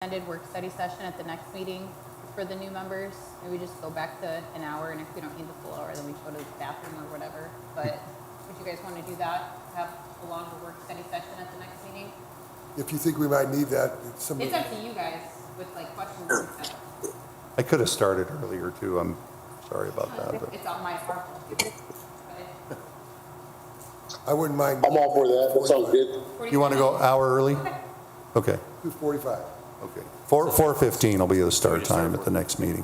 Ended work study session at the next meeting for the new members. Maybe just go back to an hour, and if we don't need the full hour, then we go to the bathroom or whatever. But would you guys want to do that? Have a longer work study session at the next meeting? If you think we might need that, It's up to you guys with like questions and stuff. I could have started earlier too. I'm sorry about that. But It's on my part. I wouldn't mind. I'm all for that. That sounds good. you want to go hour early? Okay. 2:45. Okay. 4:15 will be the start time at the next meeting.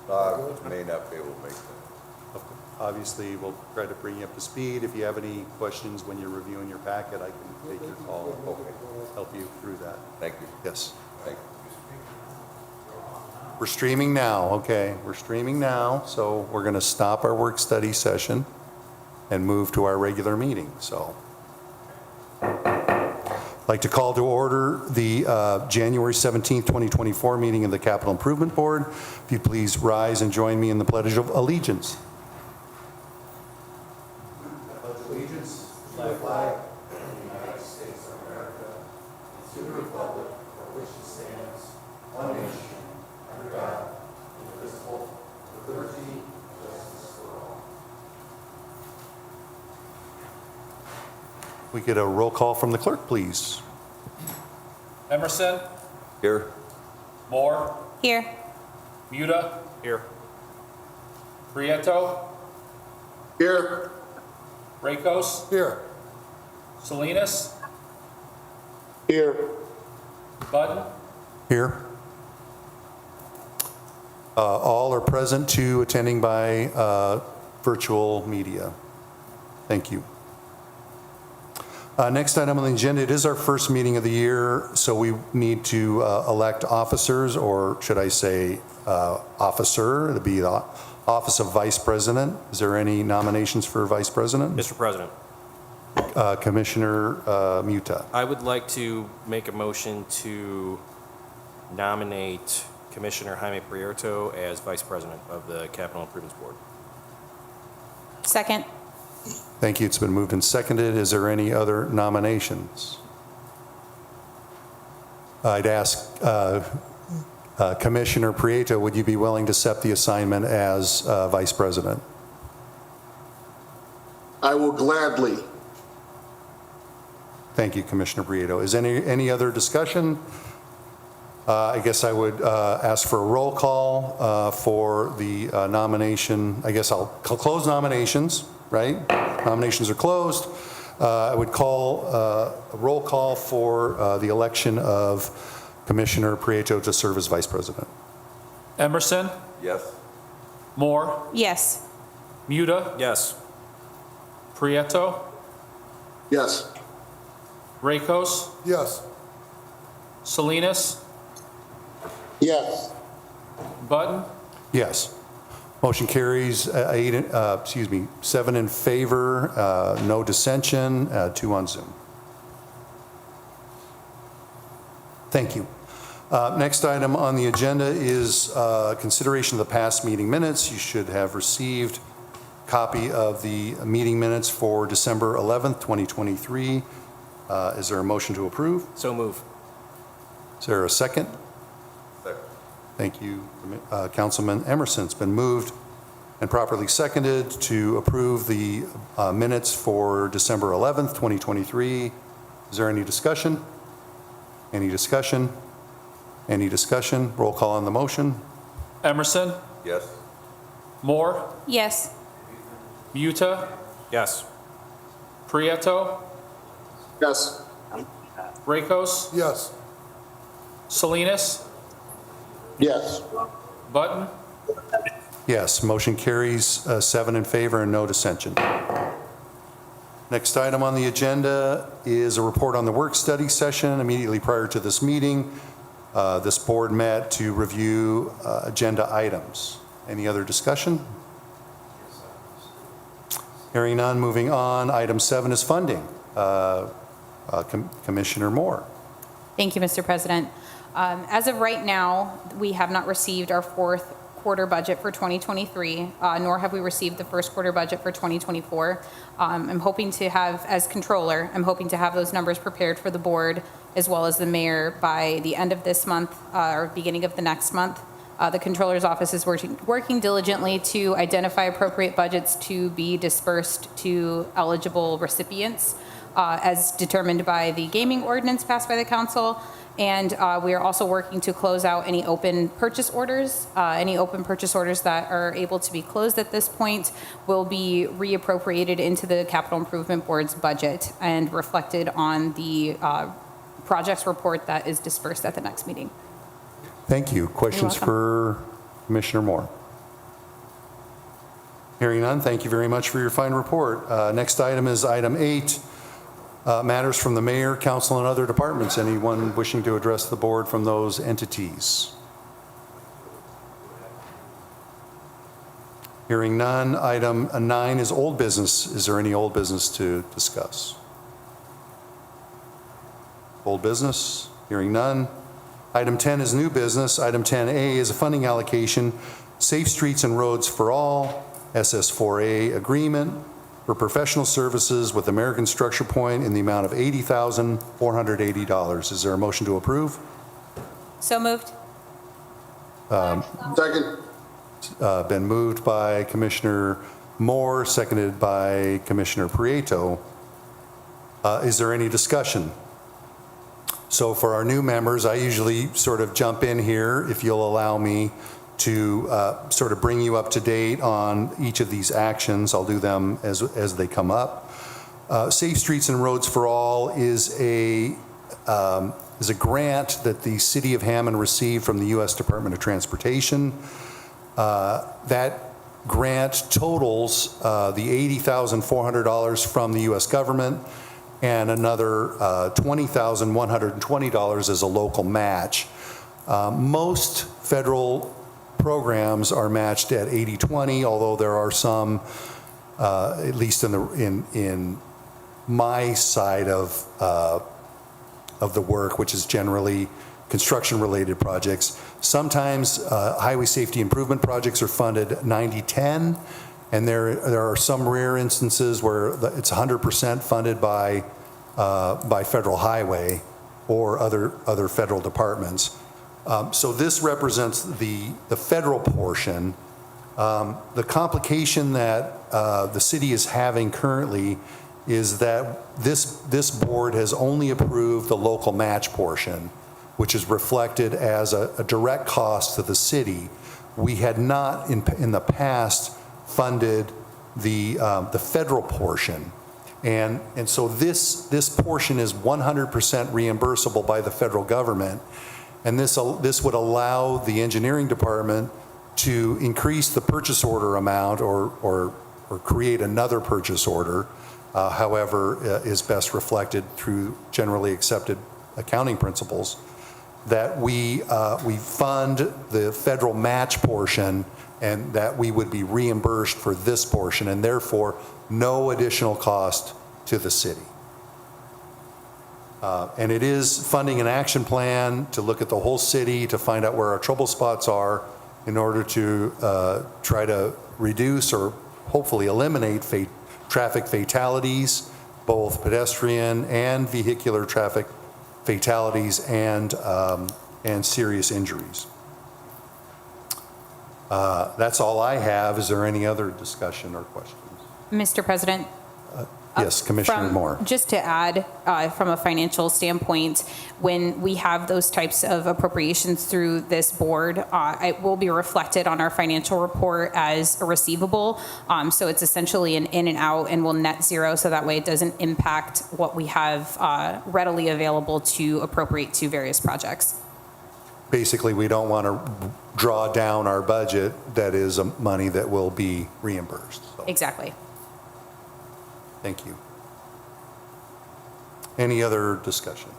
May not be able to make that. Obviously, we'll try to bring you up to speed. If you have any questions when you're reviewing your packet, I can take your call and help you through that. Thank you. Yes. Thank you. We're streaming now, okay? We're streaming now, so we're going to stop our work study session and move to our regular meeting, so. I'd like to call to order the January 17th, 2024 meeting of the Capital Improvement Board. If you'd please rise and join me in the Pledge of Allegiance. I pledge allegiance to the flag of the United States of America and to the republic for which it stands, one nation, under God, indivisible, with liberty and justice for all. We get a roll call from the clerk, please. Emerson, Here. Moore, Here. Muta, here. Prieto, Here. Rakos, Here. Salinas, Here. Button, Here. All are present to attending by virtual media. Thank you. Next item on the agenda, it is our first meeting of the year, so we need to elect officers, or should I say officer, it'd be the office of Vice President. Is there any nominations for Vice President? Mr. President, Commissioner Muta. I would like to make a motion to nominate Commissioner Jaime Prieto as Vice President of the Capital Improvements Board. Second. Thank you. It's been moved and seconded. Is there any other nominations? I'd ask Commissioner Prieto, would you be willing to accept the assignment as Vice President? I will gladly. Thank you, Commissioner Prieto. Is any other discussion? I guess I would ask for a roll call for the nomination. I guess I'll close nominations, right? Nominations are closed. I would call a roll call for the election of Commissioner Prieto to serve as Vice President. Emerson, Yes. Moore, Yes. Muta, Yes. Prieto, Yes. Rakos, Yes. Salinas, Yes. Button, Yes. Motion carries 7 in favor, no dissension, 2 on Zoom. Thank you. Next item on the agenda is consideration of the past meeting minutes. You should have received a copy of the meeting minutes for December 11th, 2023. Is there a motion to approve? So move. Is there a second? Second. Thank you, Councilman Emerson. It's been moved and properly seconded to approve the minutes for December 11th, 2023. Is there any discussion? Any discussion? Any discussion? Roll call on the motion. Emerson, Yes. Moore, Yes. Muta, Yes. Prieto, Yes. Rakos, Yes. Salinas, Yes. Button, Yes, motion carries 7 in favor and no dissension. Next item on the agenda is a report on the work study session. Immediately prior to this meeting, this board met to review agenda items. Any other discussion? Hearing none, moving on. Item 7 is funding. Commissioner Moore. Thank you, Mr. President. As of right now, we have not received our fourth quarter budget for 2023, nor have we received the first quarter budget for 2024. I'm hoping to have, as controller, I'm hoping to have those numbers prepared for the board as well as the mayor by the end of this month or beginning of the next month. The Controller's Office is working diligently to identify appropriate budgets to be dispersed to eligible recipients as determined by the gaming ordinance passed by the council. And we are also working to close out any open purchase orders. Any open purchase orders that are able to be closed at this point will be reappropriated into the Capital Improvement Board's budget and reflected on the projects report that is dispersed at the next meeting. Thank you. Questions welcome. for Commissioner Moore? Hearing none, thank you very much for your fine report. Next item is item 8, matters from the mayor, council, and other departments. Anyone wishing to address the board from those entities? Hearing none, item 9 is old business. Is there any old business to discuss? Old business? Hearing none. Item 10 is new business. Item 10A is a funding allocation, Safe Streets and Roads for All, SS4A agreement for professional services with American Structure Point in the amount of $80,480. Is there a motion to approve? So moved. Second. Been moved by Commissioner Moore, seconded by Commissioner Prieto. Is there any discussion? So for our new members, I usually sort of jump in here, if you'll allow me to sort of bring you up to date on each of these actions. I'll do them as they come up. Safe Streets and Roads for All is a grant that the City of Hammond received from the U.S. Department of Transportation. That grant totals the $80,400 from the U.S. government and another $20,120 as a local match. Most federal programs are matched at 80-20, although there are some, at least in my side of the work, which is generally construction-related projects. Sometimes highway safety improvement projects are funded 90-10, and there are some rare instances where it's 100% funded by federal highway or other federal departments. So this represents the federal portion. The complication that the city is having currently is that this board has only approved the local match portion, which is reflected as a direct cost to the city. We had not in the past funded the federal portion. And so this portion is 100% reimbursable by the federal government. And this would allow the engineering department to increase the purchase order amount or create another purchase order, however is best reflected through generally accepted accounting principles, that we fund the federal match portion and that we would be reimbursed for this portion and therefore no additional cost to the city. And it is funding an action plan to look at the whole city to find out where our trouble spots are in order to try to reduce or hopefully eliminate traffic fatalities, both pedestrian and vehicular traffic fatalities and serious injuries. That's all I have. Is there any other discussion or questions? Mr. President? Yes, Commissioner Moore. Just to add, from a financial standpoint, when we have those types of appropriations through this board, it will be reflected on our financial report as a receivable. So it's essentially an in and out and will net zero, so that way it doesn't impact what we have readily available to appropriate to various projects. Basically, we don't want to draw down our budget that is money that will be reimbursed. So, Exactly. thank you. Any other discussion?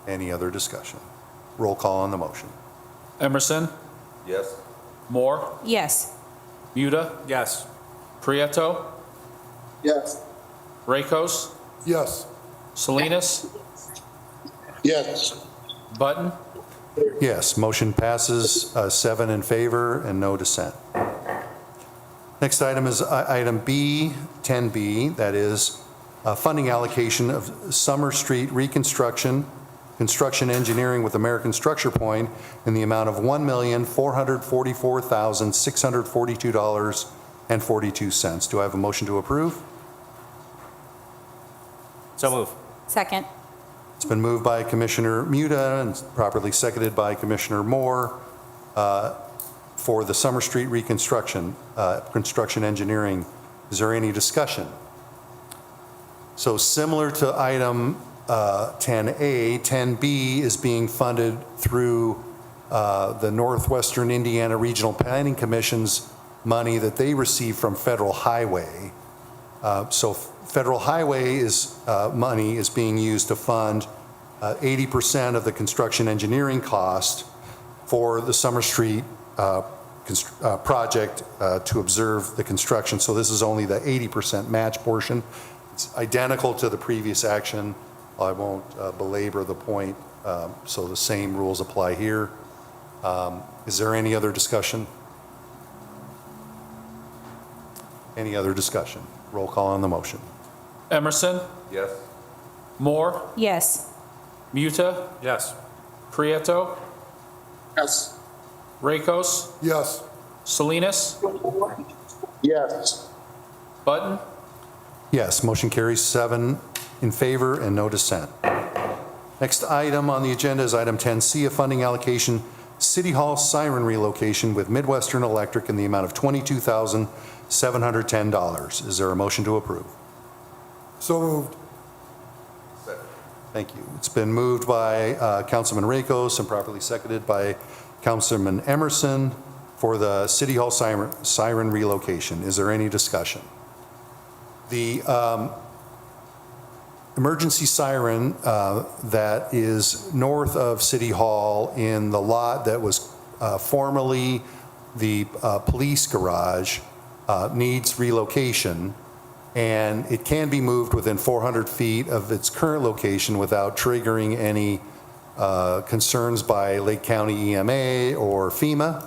Any other discussion? Roll call on the motion. Emerson, Yes. Moore, Yes. Muda, Yes. Prieto, Yes. Rakos, Yes. Salinas, Yes. Button, Yes, motion passes 7 in favor and no dissent. Next item is item B, 10B, that is funding allocation of Summer Street reconstruction, construction engineering with American Structure Point in the amount of $1,444,642.42. Do I have a motion to approve? So move. Second. It's been moved by Commissioner Muda and properly seconded by Commissioner Moore for the Summer Street reconstruction, construction engineering. Is there any discussion? So similar to item 10A, 10B is being funded through the Northwestern Indiana Regional Planning Commission's money that they receive from Federal Highway. So Federal Highway money is being used to fund 80% of the construction engineering cost for the Summer Street project to observe the construction. So this is only the 80% match portion. It's identical to the previous action. I won't belabor the point, so the same rules apply here. Is there any other discussion? Any other discussion? Roll call on the motion. Emerson, Yes. Moore, Yes. Muta, Yes. Prieto, Yes. Rakos, Yes. Salinas, Yes. Button, Yes, motion carries 7 in favor and no dissent. Next item on the agenda is item 10C, a funding allocation, City Hall siren relocation with Midwestern Electric in the amount of $22,710. Is there a motion to approve? So moved. Second. Thank you. It's been moved by Councilman Rakos and properly seconded by Councilman Emerson for the City Hall siren relocation. Is there any discussion? The emergency siren that is north of City Hall in the lot that was formerly the police garage needs relocation, and it can be moved within 400 feet of its current location without triggering any concerns by Lake County EMA or FEMA.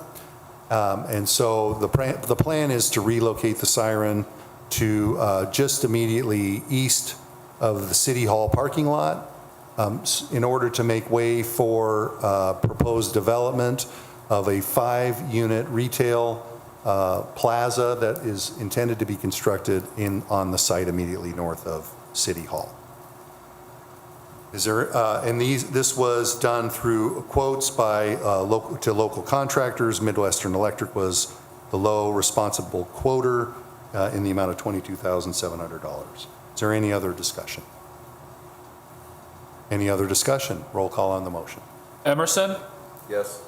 And so the plan is to relocate the siren to just immediately east of the City Hall parking lot in order to make way for proposed development of a 5-unit retail plaza that is intended to be constructed on the site immediately north of City Hall. Is there, and this was done through quotes by local contractors. Midwestern Electric was the low responsible quoter in the amount of $22,700. Is there any other discussion? Any other discussion? Roll call on the motion. Emerson, Yes.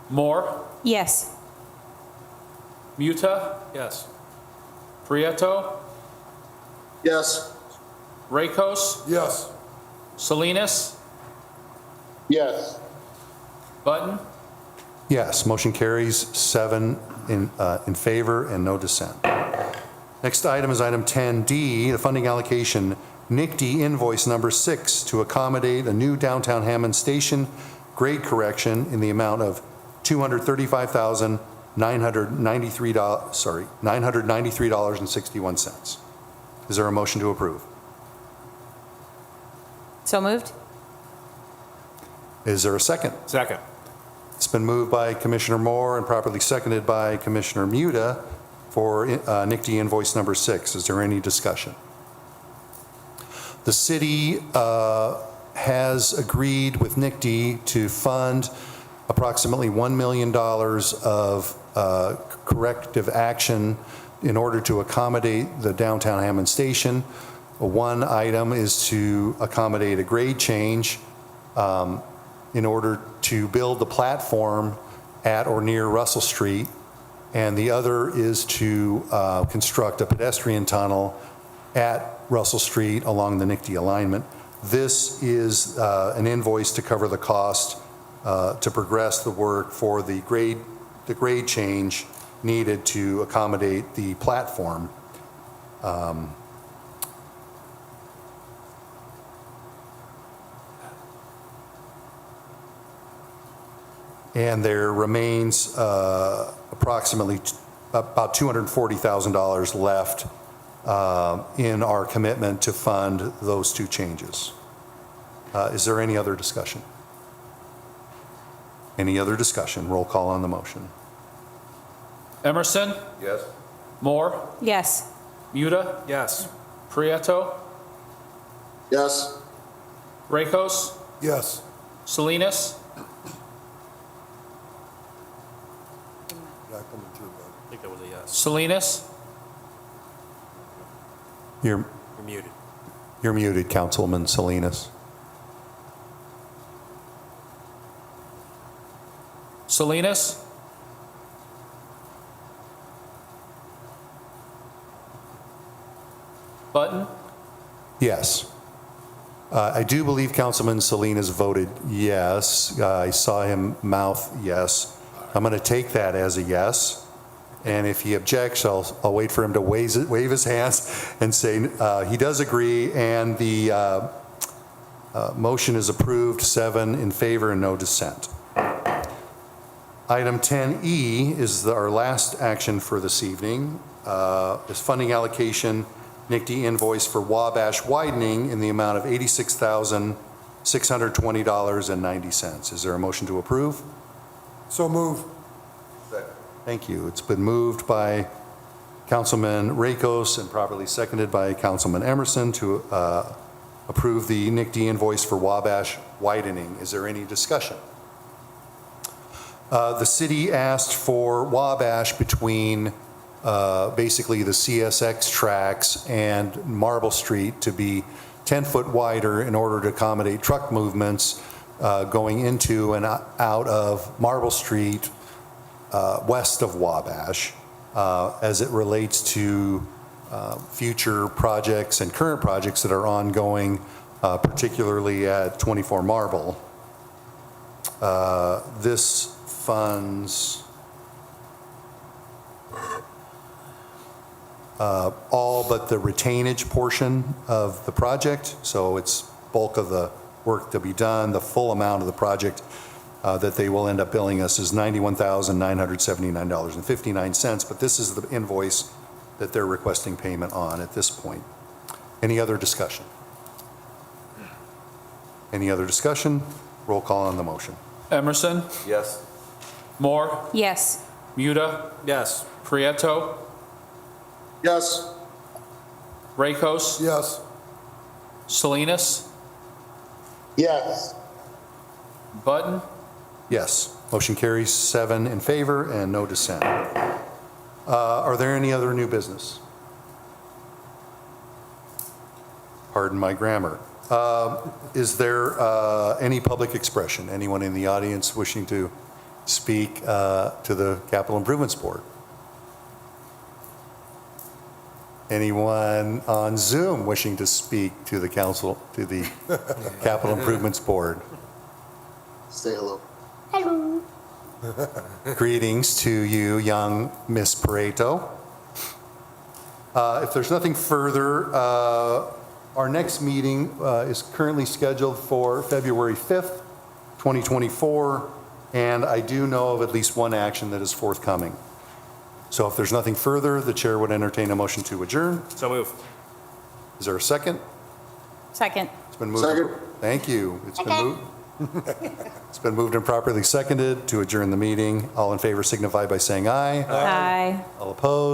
Moore, Yes. Muta, Yes. Prieto, Yes. Rakos, Yes. Salinas, Yes. Button, Yes, motion carries 7 in favor and no dissent. Next item is item 10D, the funding allocation, NICD invoice number 6 to accommodate a new downtown Hammond station grade correction in the amount of $993.61. Is there a motion to approve? So moved? Is there a second? Second. It's been moved by Commissioner Moore and properly seconded by Commissioner Muda for NICD invoice number 6. Is there any discussion? The city has agreed with NICD to fund approximately $1 million of corrective action in order to accommodate the downtown Hammond station. One item is to accommodate a grade change in order to build the platform at or near Russell Street, and the other is to construct a pedestrian tunnel at Russell Street along the NICD alignment. This is an invoice to cover the cost to progress the work for the grade change needed to accommodate the platform. And there remains approximately about $240,000 left in our commitment to fund those two changes. Is there any other discussion? Any other discussion? Roll call on the motion. Emerson, Yes? Moore, Yes. Muda, Yes. Prieto, Yes. Rakos, Yes. Salinas, Yeah, I come to bud. I think that was a yes. Salinas, You're You're muted. You're muted, Councilman Salinas. Salinas, Button, Yes. I do believe Councilman Salinas voted yes. I saw him mouth yes. I'm going to take that as a yes. And if he objects, I'll wait for him to wave his hands and say he does agree, and the motion is approved, 7 in favor and no dissent. Item 10E is our last action for this evening, is funding allocation, NICD invoice for Wabash widening in the amount of $86,620.90. Is there a motion to approve? So move. Second. Thank you. It's been moved by Councilman Rakos and properly seconded by Councilman Emerson to approve the NICD invoice for Wabash widening. Is there any discussion? The city asked for Wabash between basically the CSX tracks and Marble Street to be 10-foot wider in order to accommodate truck movements going into and out of Marble Street west of Wabash as it relates to future projects and current projects that are ongoing, particularly at 24 Marble. This funds all but the retainage portion of the project, so it's bulk of the work to be done. The full amount of the project that they will end up billing us is $91,979.59, but this is the invoice that they're requesting payment on at this point. Any other discussion? Any other discussion? Roll call on the motion. Emerson, Yes? Moore, Yes. Muda, Yes. Prieto, Yes. Rakos, Yes. Salinas, Yes. Button, Yes. Motion carries 7 in favor and no dissent. Are there any other new business? Pardon my grammar. Is there any public expression? Anyone in the audience wishing to speak to the Capital Improvements Board? Anyone on Zoom wishing to speak to the council, to the Capital Improvements Board? Say hello. Greetings to you, young Miss Pareto. If there's nothing further, our next meeting is currently scheduled for February 5th, 2024, and I do know of at least one action that is forthcoming. So if there's nothing further, the chair would entertain a motion to adjourn. So move. Is there a second? Second. It's been moved. Second. Thank you. It's been moved. It's been moved and properly seconded to adjourn the meeting. All in favor signify by saying aye. Aye. All opposed?